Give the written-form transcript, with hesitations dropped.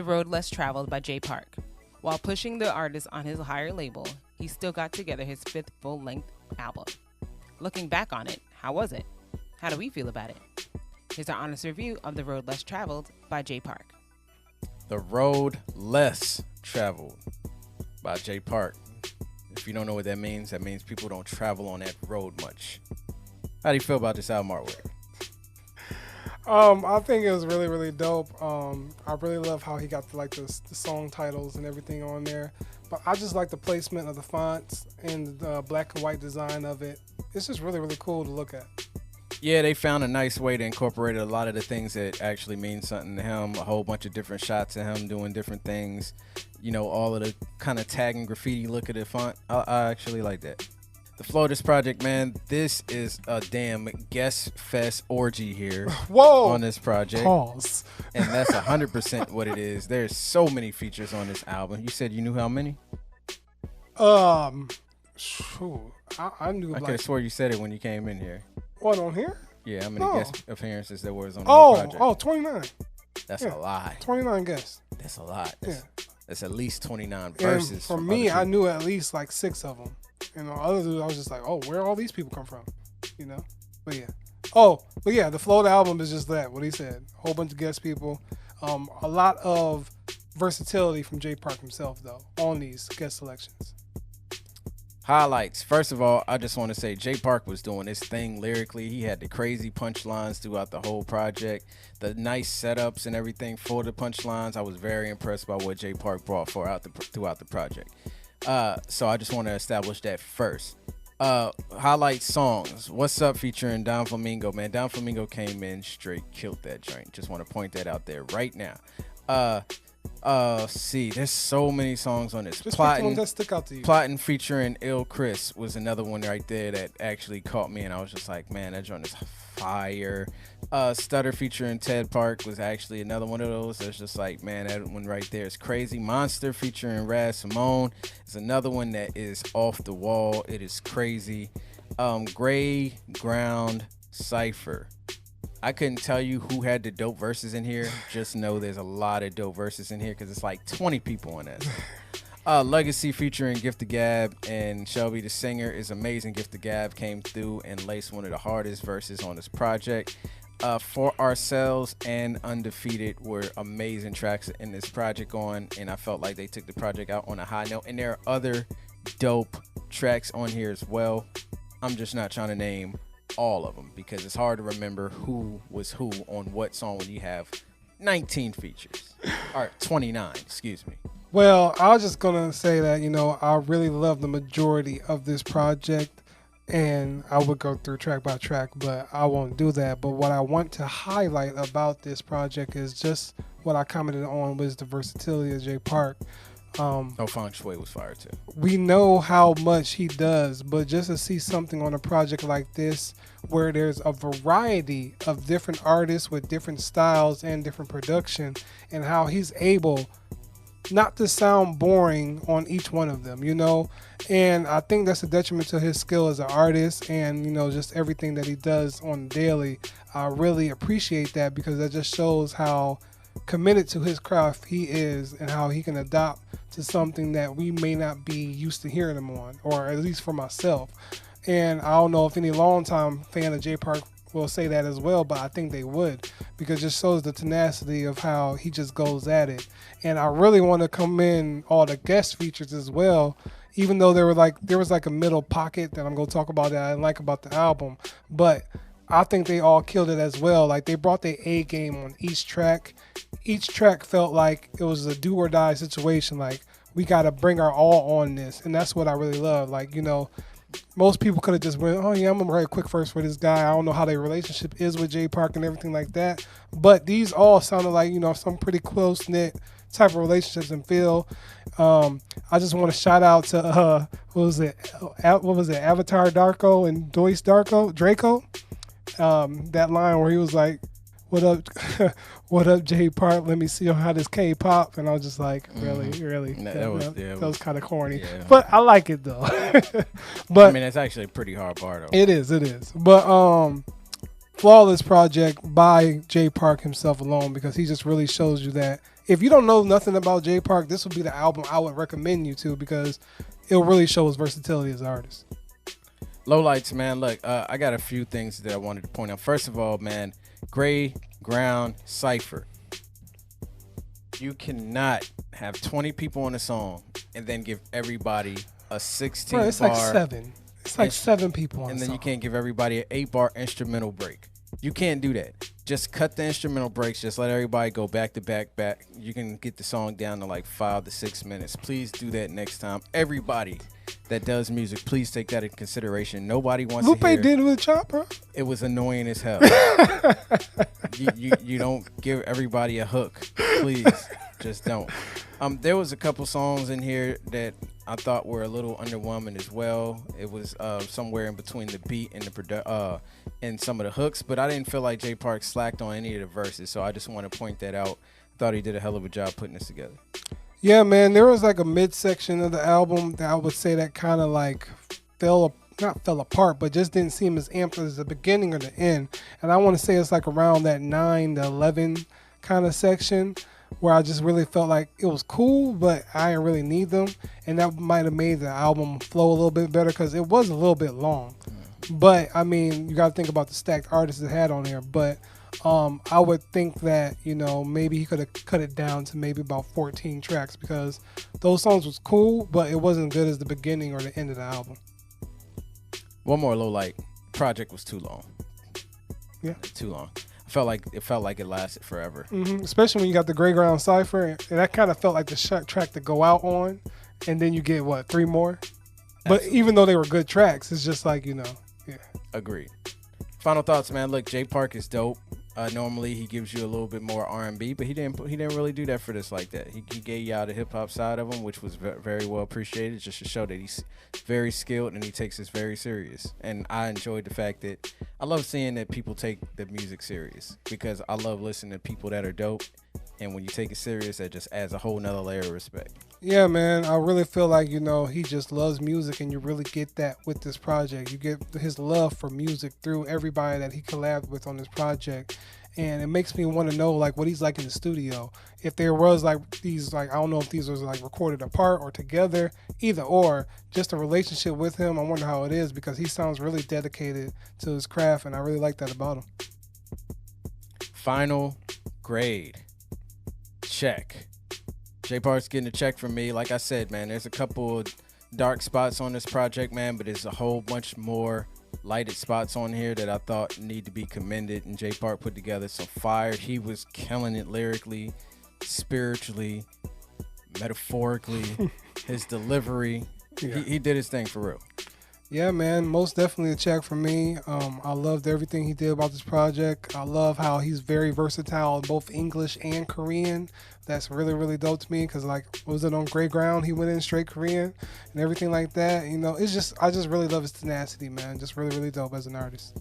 Road Less Traveled by Jay Park. While pushing the artist on his higher label, he still got together his 5th full-length album. Looking back on it, how was it? How do we feel about it? Here's our honest review of The Road Less Traveled by Jay Park. The Road Less Traveled by Jay Park. If you don't know what that means people don't travel on that road much. How do you feel about this album artwork? I think it was really, really dope. I really love how he got the song titles and everything on there. But I just like the placement of the fonts and the black and white design of it. It's just really, really cool to look at. Yeah, they found a nice way to incorporate a lot of the things that actually mean something to him. A whole bunch of different shots of him doing different things. You know, all of the kind of tag and graffiti look at the font. I actually like that. The flow of this project, man, this is a damn guest fest orgy here. Whoa! On this project. Pause. And that's 100% what it is. There's so many features on this album. You said you knew how many? Shoot, I knew I could have swore you said it when you came in here. What, on here? Yeah, how many guest appearances there was on the whole project? 29. That's a lot. 29 guests. That's a lot. That's at least 29 and verses. For me, I knew at least like 6 of them. You know, other dudes, I was just like, oh, where all these people come from? You know? But yeah. The flow of the album is just that, what he said. A whole bunch of guest people. A lot of versatility from Jay Park himself, though, on these guest selections. Highlights. First of all, I just want to say Jay Park was doing his thing lyrically. He had the crazy punchlines throughout the whole project, the nice setups and everything for the punchlines. I was very impressed by what Jay Park brought throughout the project. So I just want to establish that first. Highlight songs. What's Up featuring Don Flamingo, man. Don Flamingo came in straight, killed that joint. Just want to point that out there right now. See, there's so many songs on this. Just pick one that stick out to you. Plotting featuring Ill Chris was another one right there that actually caught me, and I was just like, man, that joint is fire. Stutter featuring Ted Park was actually another one of those that's just like, man, that one right there is crazy. Monster featuring Raz Simone is another one that is off the wall. It is crazy. Gray Ground Cypher. I couldn't tell you who had the dope verses in here. Just know there's a lot of dope verses in here because it's like 20 people on that. Legacy featuring Gift of Gab and Shelby the Singer is amazing. Gift of Gab came through and laced one of the hardest verses on this project. For Ourselves and Undefeated were amazing tracks in this project and I felt like they took the project out on a high note. And there are other dope tracks on here as well. I'm just not trying to name all of them because it's hard to remember who was who on what song when you have 19 features or 29, excuse me. Well, I was just gonna say that, you know, I really love the majority of this project, and I would go through track by track, but I won't do that. But what I want to highlight about this project is just what I commented on was the versatility of Jay Park. Feng Shui was fire too. We know how much he does, but just to see something on a project like this where there's a variety of different artists with different styles and different production, and how he's able not to sound boring on each one of them, you know? And I think that's a detriment to his skill as an artist and, you know, just everything that he does on daily. I really appreciate that because that just shows how committed to his craft he is and how he can adapt to something that we may not be used to hearing him on, or at least for myself. And I don't know if any longtime fan of Jay Park will say that as well, but I think they would, because it just shows the tenacity of how he just goes at it. And I really want to commend all the guest features as well, even though there was like a middle pocket that I'm going to talk about that I like about the album, but I think they all killed it as well. Like, they brought their A game on each track. Each track felt like it was a do or die situation. Like, we got to bring our all on this. And that's what I really love. Like, you know, most people could have just went, oh yeah, I'm going to write a quick verse for this guy. I don't know how their relationship is with Jay Park and everything like that. But these all sounded like, you know, some pretty close-knit type of relationships and feel. I just want to shout out to, what was it, Avatar Darko and Doyce Draco. That line where he was like, what up Jay Park, let me see how this K-pop, and I was just like, really that was kind of corny, but I like it though. But I mean, it's actually a pretty hard bar though. It is but flawless project by Jay Park himself alone, because he just really shows you that if you don't know nothing about Jay Park, this would be the album I would recommend you to because it'll really show his versatility as an artist. Lowlights, man. Look, I got a few things that I wanted to point out. First of all, man, Gray Ground Cypher. You cannot have 20 people on a song and then give everybody a 16 Bro, it's bar. like 7. It's like 7 people on And a then song. you can't give everybody an 8-bar instrumental break. You can't do that. Just cut the instrumental breaks. Just let everybody go back to back. You can get the song down to like 5 to 6 minutes. Please do that next time. Everybody that does music, please take that into consideration. Nobody wants Lupe to hear. did it with Chopper. It was annoying as hell. you don't give everybody a hook. Please, just don't. There was a couple songs in here that I thought were a little underwhelming as well. It was somewhere in between the beat and the and some of the hooks, but I didn't feel like Jay Park slacked on any of the verses, so I just want to point that out. Thought he did a hell of a job putting this together. Yeah, man, there was like a midsection of the album that I would say that kind of like not fell apart, but just didn't seem as amped as the beginning or the end. And I want to say it's like around that 9 to 11 kind of section where I just really felt like it was cool, but I didn't really need them. And that might have made the album flow a little bit better because it was a little bit long. But, I mean, you got to think about the stacked artists it had on there. But I would think that, you know, maybe he could have cut it down to maybe about 14 tracks because those songs was cool, but it wasn't good as the beginning or the end of the album. One more low light. Project was too long. Yeah. Too long. It felt like it lasted forever. Mm-hmm. Especially when you got the Gray Ground Cypher. And that kind of felt like the track to go out on. And then you get, 3 more? But Absolutely. even though they were good tracks, it's just like, you know, yeah. Agreed. Final thoughts, man. Look, Jay Park is dope. Normally he gives you a little bit more R&B, but he didn't really do that for this like that. He gave y'all the hip hop side of him, which was very well appreciated, just to show that he's very skilled and he takes this very serious. And I enjoyed the fact that I love seeing that people take the music serious because I love listening to people that are dope. And when you take it serious, that just adds a whole nother layer of respect. Yeah, man. I really feel like, you know, he just loves music and you really get that with this project. You get his love for music through everybody that he collabed with on this project. And it makes me want to know, like, what he's like in the studio. If there was, like, these, like, I don't know if these was, like, recorded apart or together, either or, just a relationship with him. I wonder how it is because he sounds really dedicated to his craft, and I really like that about him. Final grade. Check. Jay Park's getting a check from me. Like I said, man, there's a couple of dark spots on this project, man, but there's a whole bunch more lighted spots on here that I thought need to be commended, and Jay Park put together some fire. He was killing it lyrically, spiritually, metaphorically. His delivery, Yeah. he did his thing for real. Yeah, man, most definitely a check for me. I loved everything he did about this project. I love how he's very versatile in both English and Korean. That's really, really dope to me because, like, was it on Grey Ground? He went in straight Korean and everything like that. You know, I just really love his tenacity, man. Just really, really dope as an artist.